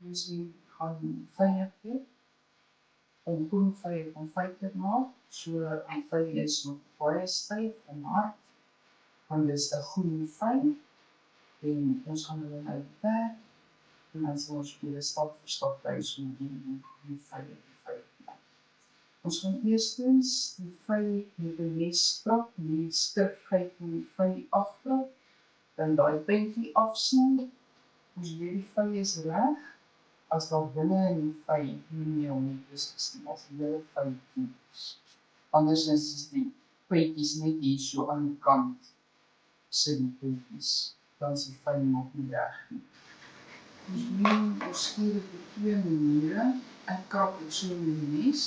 Dus die gaan vye gee om groen vye van vye te maak. So die vye is nog baie styf en hard, want dis 'n groen vy en ons gaan hulle nou werk en dan sal ons weer stap vir stap wys hoe die vye. Ons gaan eerstens die vy met 'n mes skrap, die stifheid van die vy aftrek, dan daai puntjie afsny. As hierdie vy is reg, as daar binne in die vy nie meel nie, dis as die hele vy kies. Anders is die puntjies net hier so aan die kant, sit die puntjies, dan is die vy nog nie reg nie. Ons skier dit op 2 maniere. Ek krap dit so met die mes,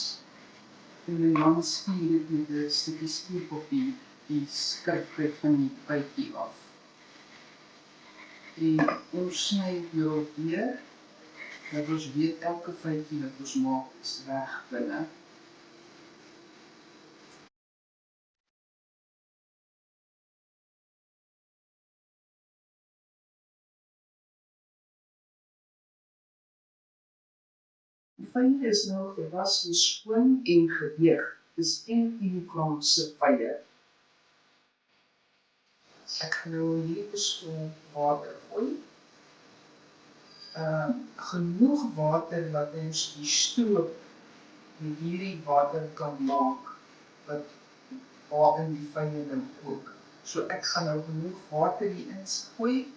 en dan skier dit met 'n stukkie skiep op die skrifklik van die bytjie af. En ons sny hierop weer, dat ons weet elke vytjie wat ons maak is reg binne. Die vye is nou gewas en skoon en geweeg. Dis 1 kilogram se vye. Ek gaan nou hier 'n skoon water gooi. Genoeg water dat ons die stroop met hierdie water kan maak, wat waarin die vye dan kook. So ek gaan nou genoeg water hier ingooi,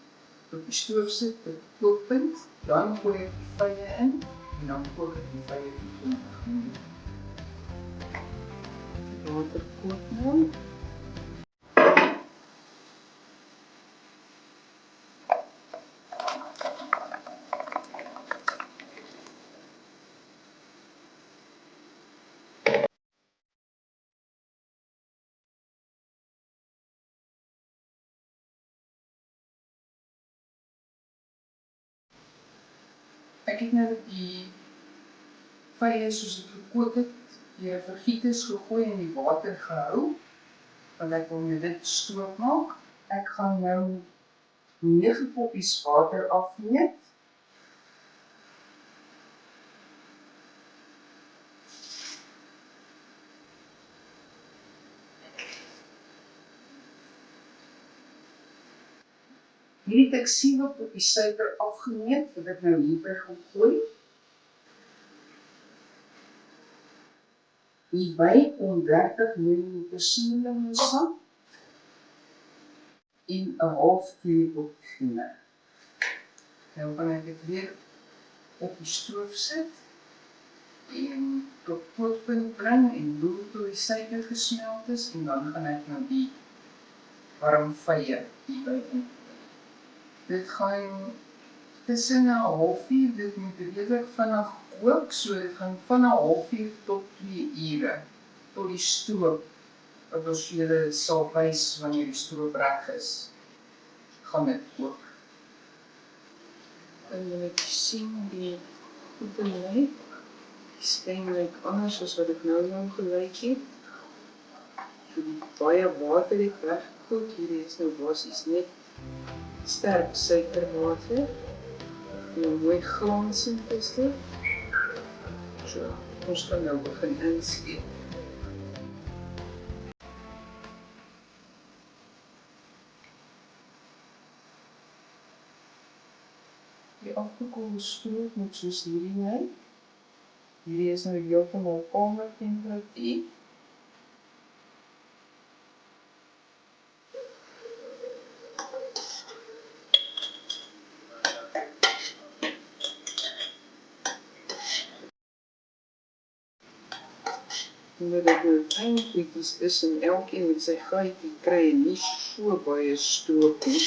op die stoof sit, op die kookpunt, dan gooi ek die vye in, en dan kook ek die vye vir 20 minute. Die water kook nou. Ek het nou die vye soos dit gekook het, deur 'n vergietes gegooi en die water gehou, want ek wil nou dit stroop maak. Ek gaan nou 9 koppies water afmeet. Hierdie het ek sirup op die suiker afgemeet, wat ek nou hierby gaan gooi. Hierby kom 30 ml suurlemoensap en 'n half teelepel suiker. Nou gaan ek dit weer op die stoof sit en tot kookpunt bring en loer tot die suiker gesmelt is, en dan gaan ek nou die warm vye hierby in. Dit gaan tussen 'n halfuur, dit moet redelik vinnig kook, so dit gaan van 'n halfuur tot 2 ure, tot die stroop, wat ons julle sal wys wanneer die stroop reg is, gaan dit kook. En jy net sien die goede lyk, die skyn lyk anders as wat ek nou gelyk het. So die baie water het weggekook, hierdie is nou basies net sterk suikerwater. En mooi glansend is dit. So, ons kan nou begin inskiet. Die afgekoelde stroop moet soos hierdie lyk. Hierdie is nou heeltemal kamertemperatuur. Omdat dit nou klein goedjies is en elkeen met sy gaatjie kry en nie so baie stroop nie.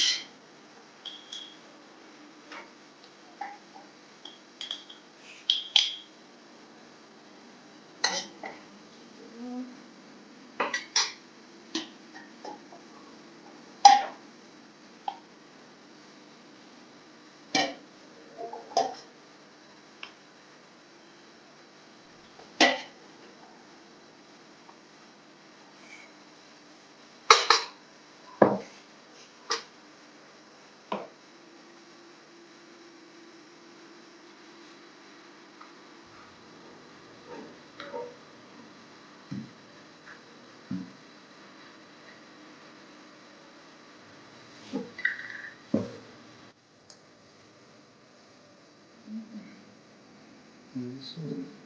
Mm,